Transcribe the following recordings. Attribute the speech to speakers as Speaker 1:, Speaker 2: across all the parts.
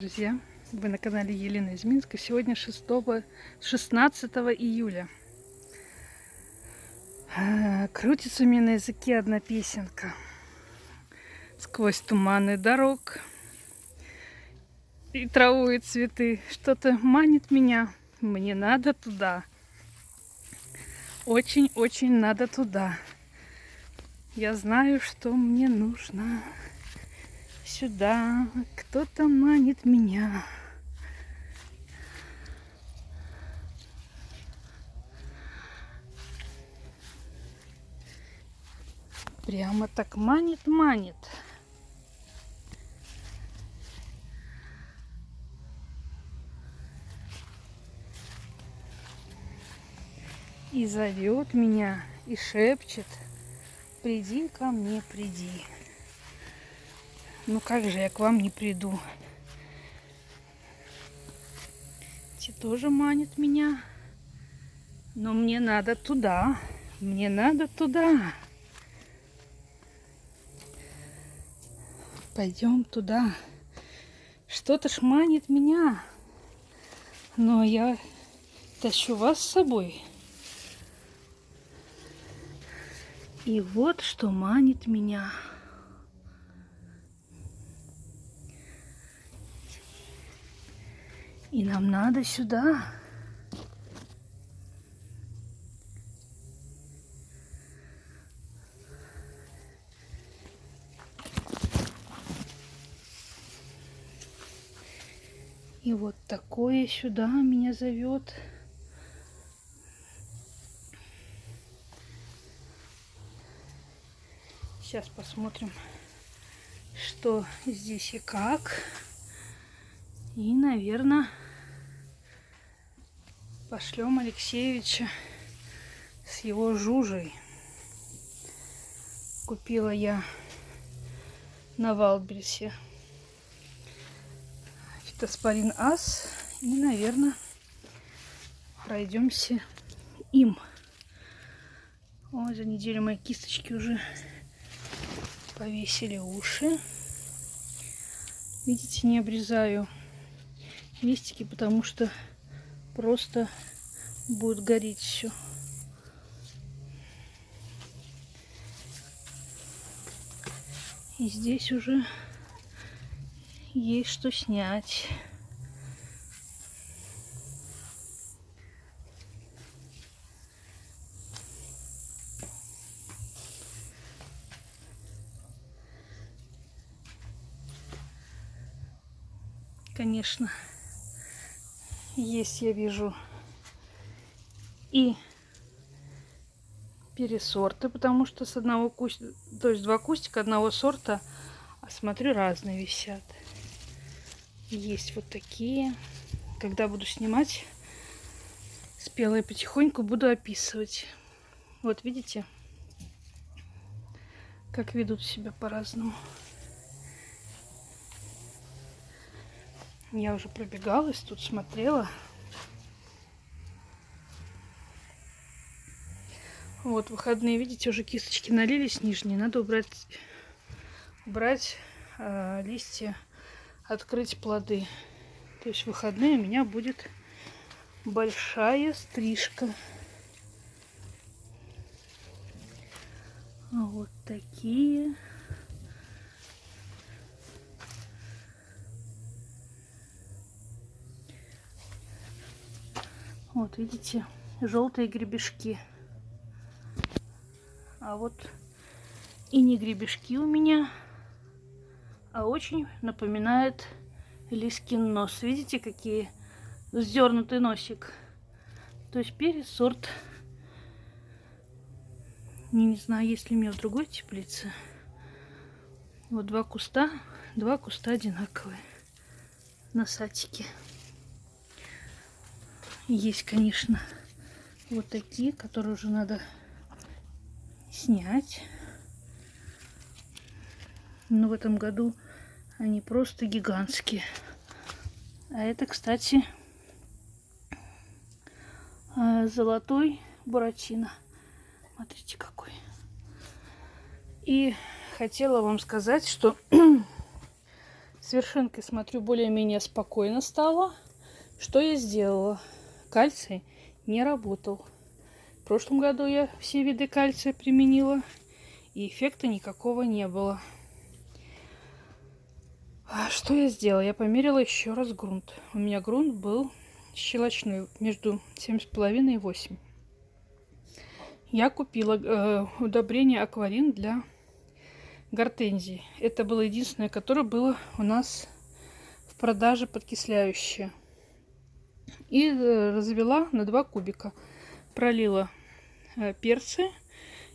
Speaker 1: Друзья, вы на канале Елена из Минска. Сегодня 16 июля. Крутится у меня на языке одна песенка. Сквозь туманы дорог и траву и цветы что-то манит меня. Мне надо туда. Очень-очень надо туда. Я знаю, что мне нужно. Сюда кто-то манит меня. Прямо так манит. И зовет меня, и шепчет: приди ко мне, приди. Ну как же я к вам не приду? Те тоже манят меня. Но мне надо туда. Мне надо туда. Пойдем туда. Что-то ж манит меня. Но я тащу вас с собой. И вот что манит меня. И нам надо сюда. И вот такое сюда меня зовет. Сейчас посмотрим, что здесь и как. И, наверное, пошлем Алексеевича с его жужей. Купила я на Валбересе фитоспорин ас. И, наверное, пройдемся им. Ой, за неделю мои кисточки уже повесили уши. Видите, не обрезаю листики, потому что просто будет гореть все. И здесь уже есть что снять. Конечно, есть, я вижу, и пересорты, потому что с одного кустика, то есть два кустика одного сорта, а смотрю, разные висят. Есть вот такие. Когда буду снимать спелые потихоньку, буду описывать. Вот видите, как ведут себя по-разному. Я уже пробегалась, тут смотрела. Вот, выходные, видите, уже кисточки налились нижние. Надо убрать листья, открыть плоды. То есть в выходные у меня будет большая стрижка. Вот такие. Вот видите, желтые гребешки. А вот и не гребешки у меня, а очень напоминает лискин нос. Видите, какие вздернутый носик. То есть пересорт. Не знаю, есть ли у меня в другой теплице. Вот два куста одинаковые. Носатики. Есть, конечно, вот такие, которые уже надо снять. Но в этом году они просто гигантские. А это, кстати, золотой буратино. Смотрите, какой. И хотела вам сказать, что С вершинкой, смотрю, более-менее спокойно стало. Что я сделала? Кальций не работал. В прошлом году я все виды кальция применила, и эффекта никакого не было. Что я сделала? Я померила еще раз грунт. У меня грунт был щелочной, между 7,5 и 8. Я купила удобрение акварин для гортензии. Это было единственное, которое было у нас в продаже подкисляющее. И развела на 2 кубика. Пролила перцы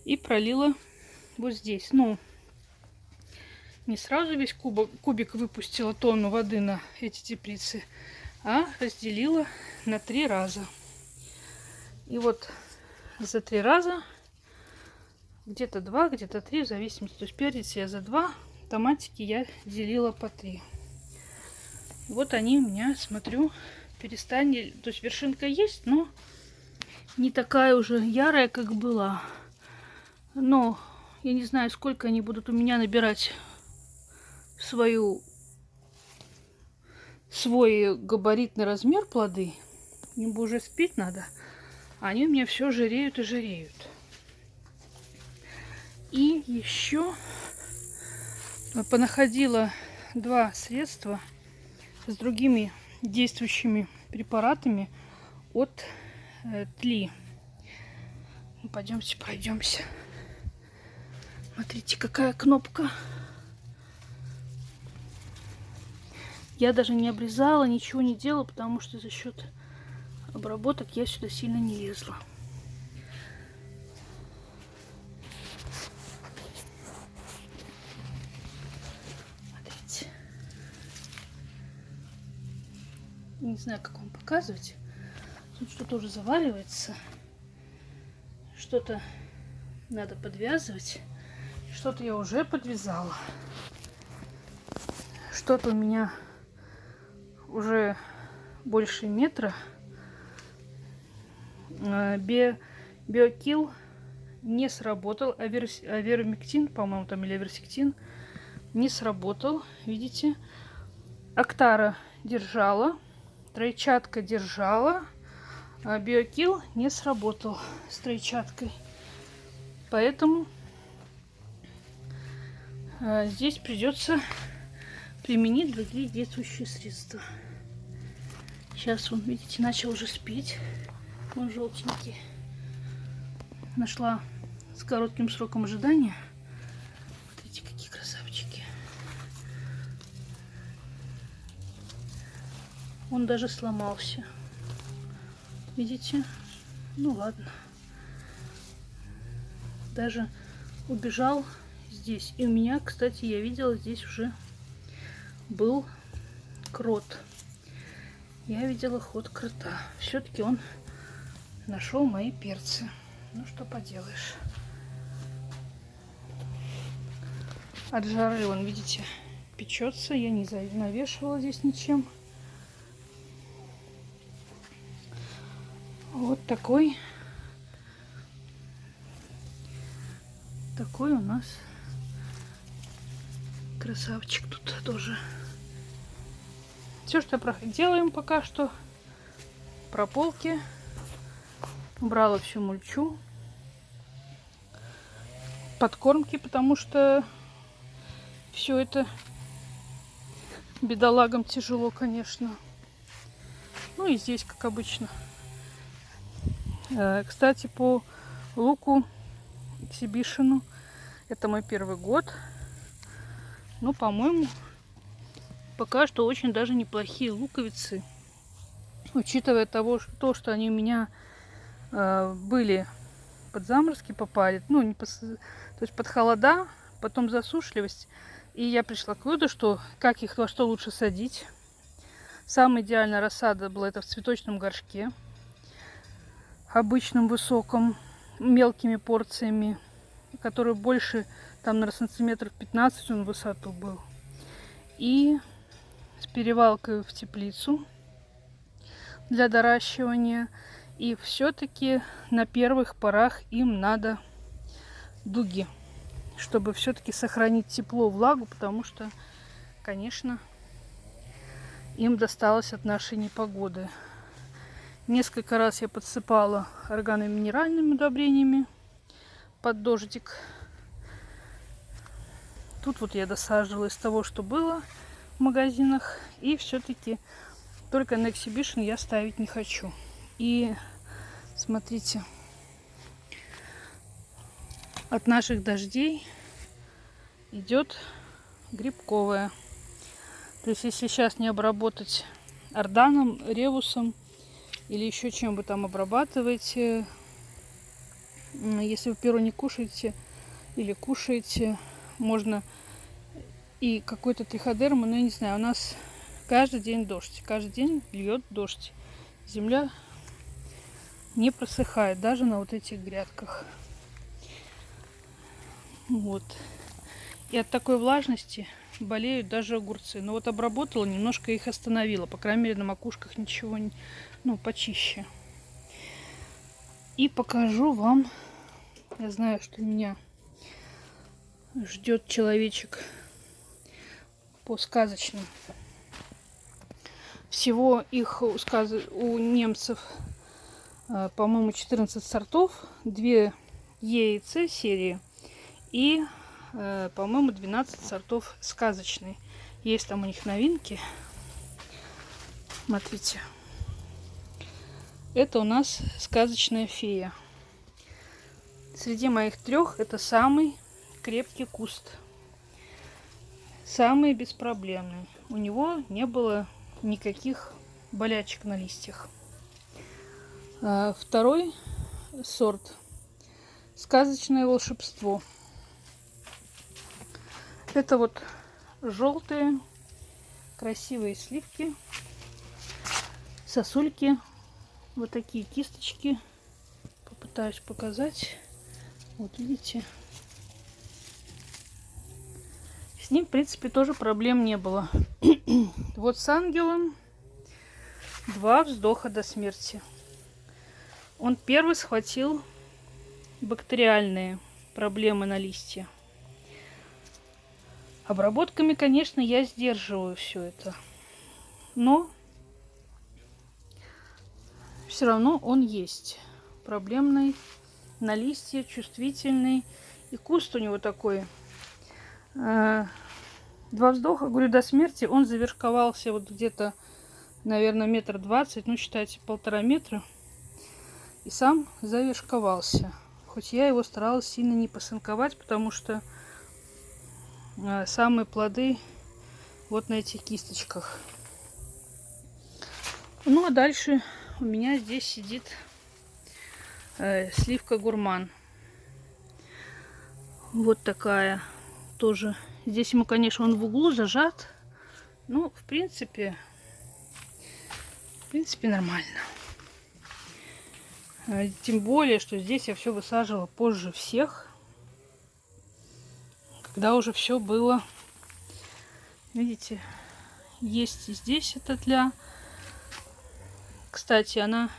Speaker 1: и пролила вот здесь. Ну, не сразу весь кубик выпустила тонну воды на эти теплицы, а разделила на 3 раза. И вот за 3 раза где-то 2, где-то 3, в зависимости. То есть перец я за 2, томатики я делила по 3. Вот они у меня, смотрю, перестали. То есть вершинка есть, но не такая уже ярая, как была. Но я не знаю, сколько они будут у меня набирать свой габаритный размер плоды. Им бы уже спить надо. А они у меня все жиреют и жиреют. И еще понаходила 2 средства с другими действующими препаратами от тли. Ну, пойдемте, пройдемся. Смотрите, какая кнопка. Я даже не обрезала, ничего не делала, потому что за счет обработок я сюда сильно не лезла. Смотрите. Не знаю, как вам показывать. Тут что-то уже заваривается. Что-то надо подвязывать. Что-то я уже подвязала. Что-то у меня уже больше метра. Биокил не сработал. Авермектин, по-моему, там, или аверсектин не сработал. Видите? Актара держала. Тройчатка держала. А биокил не сработал с тройчаткой. Поэтому здесь придется применить другие действующие средства. Сейчас он, видите, начал уже спеть. Он желтенький. Нашла с коротким сроком ожидания. Смотрите, какие красавчики. Он даже сломался. Видите? Ну ладно. Даже убежал здесь. И у меня, кстати, я видела, здесь уже был крот. Я видела ход крота. Все-таки он нашел мои перцы. Ну, что поделаешь. От жары он, видите, печется. Я не навешивала здесь ничем. Вот такой у нас красавчик тут тоже. Все, что делаем пока что. Прополки. Убрала всю мульчу. Подкормки, потому что все это бедолагам тяжело, конечно. Ну и здесь, как обычно. Кстати, по луку эксибишену, это мой первый год. Ну, по-моему, пока что очень даже неплохие луковицы. Учитывая то, что они у меня были под заморозки попали, ну, то есть под холода, потом засушливость. И я пришла к выводу, что как их во что лучше садить. Самая идеальная рассада была это в цветочном горшке. Обычном, высоком, мелкими порциями, который больше, там, наверное, сантиметров 15 он в высоту был. И с перевалкой в теплицу для доращивания. И все-таки на первых порах им надо дуги, чтобы все-таки сохранить тепло, влагу, потому что, конечно, им досталось от нашей непогоды. Несколько раз я подсыпала органоминеральными удобрениями под дождик. Тут вот я досаживала из того, что было в магазинах. И все-таки только на эксибишн я ставить не хочу. И смотрите, от наших дождей идет грибковая. То есть если сейчас не обработать орданом, ревусом или еще чем вы там обрабатываете, если вы перо не кушаете или кушаете, можно и какой-то триходерм, но я не знаю, у нас каждый день дождь, каждый день льет дождь. Земля не просыхает даже на вот этих грядках. Вот. И от такой влажности болеют даже огурцы. Но вот обработала, немножко их остановила. По крайней мере, на макушках ничего, почище. И покажу вам. Я знаю, что меня ждет человечек по сказочным. Всего их у немцев, по-моему, 14 сортов. 2 ЕИЦ серии. И, по-моему, 12 сортов сказочной. Есть там у них новинки. Смотрите. Это у нас сказочная фея. Среди моих 3 это самый крепкий куст. Самый беспроблемный. У него не было никаких болячек на листьях. Второй сорт. Сказочное волшебство. Это вот желтые красивые сливки, сосульки, вот такие кисточки. Попытаюсь показать. Вот видите. С ним, в принципе, тоже проблем не было. Вот с ангелом 2 вздоха до смерти. Он первый схватил бактериальные проблемы на листья. Обработками, конечно, я сдерживаю все это. Но все равно он есть. Проблемный на листья, чувствительный. И куст у него такой. 2 вздоха, говорю, до смерти. Он завершковался вот где-то, наверное, 1,20 м. Ну, считайте, 1,5 метра. И сам завершковался. Хоть я его старалась сильно не посынковать, потому что самые плоды вот на этих кисточках. Ну, а дальше у меня здесь сидит сливка гурман. Вот такая тоже. Здесь ему, конечно, он в углу зажат. Ну, в принципе нормально. Тем более, что здесь я все высаживала позже всех. Когда уже все было. Видите, есть и здесь эта тля. Кстати, она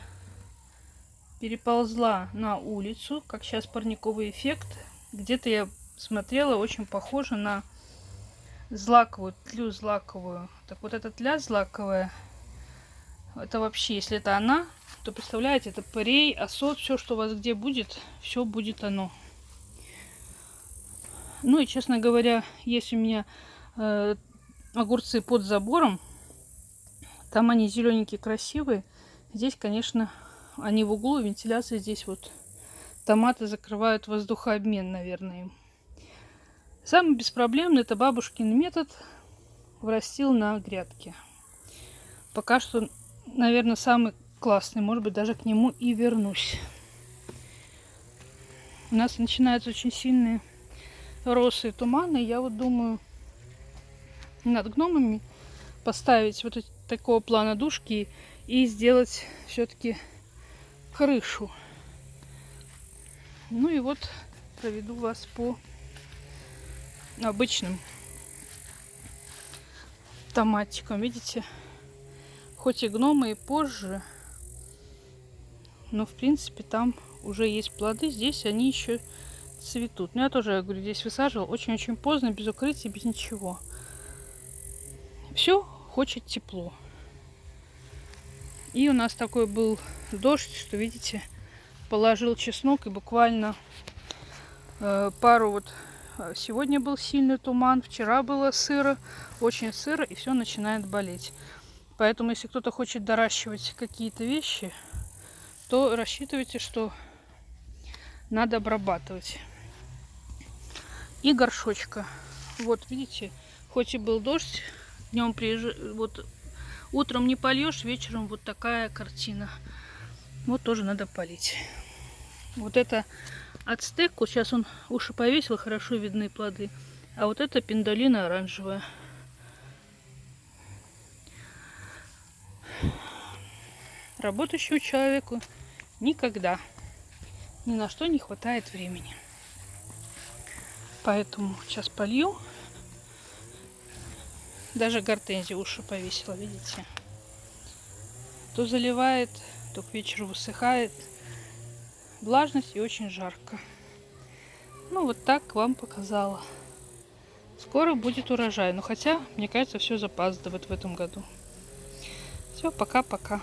Speaker 1: переползла на улицу, как сейчас парниковый эффект. Где-то я смотрела, очень похоже на злаковую, тлю злаковую. Так вот эта тля злаковая, это вообще, если это она, то представляете, это парей, осот, все, что у вас где будет, все будет оно. Ну и, честно говоря, есть у меня огурцы под забором. Там они зелененькие, красивые. Здесь, конечно, они в углу, вентиляция здесь вот. Томаты закрывают воздухообмен, наверное, им. Самый беспроблемный — это бабушкин метод врастил на грядке. Пока что, наверное, самый классный. Может быть, даже к нему и вернусь. У нас начинаются очень сильные росы и туманы. Я вот думаю над гномами поставить вот такого плана душки и сделать все-таки крышу. Ну и вот проведу вас по обычным томатикам. Видите, хоть и гномы и позже, но в принципе там уже есть плоды. Здесь они еще цветут. Но я тоже, я говорю, здесь высаживала очень-очень поздно, без укрытия, без ничего. Все хочет тепло. И у нас такой был дождь, что, видите, положил чеснок и буквально пару вот... Сегодня был сильный туман, вчера было сыро, очень сыро, и все начинает болеть. Поэтому, если кто-то хочет доращивать какие-то вещи, то рассчитывайте, что надо обрабатывать. И горшочка. Вот, видите, хоть и был дождь, днем вот утром не польешь, вечером вот такая картина. Вот тоже надо полить. Вот это ацтеку, сейчас он уши повесил, хорошо видны плоды. А вот это пиндолина оранжевая. Работающему человеку никогда ни на что не хватает времени. Поэтому сейчас полью. Даже гортензия уши повесила, видите. То заливает, то к вечеру высыхает. Влажность и очень жарко. Ну, вот так вам показала. Скоро будет урожай. Но хотя, мне кажется, все запаздывает в этом году. Все, пока-пока.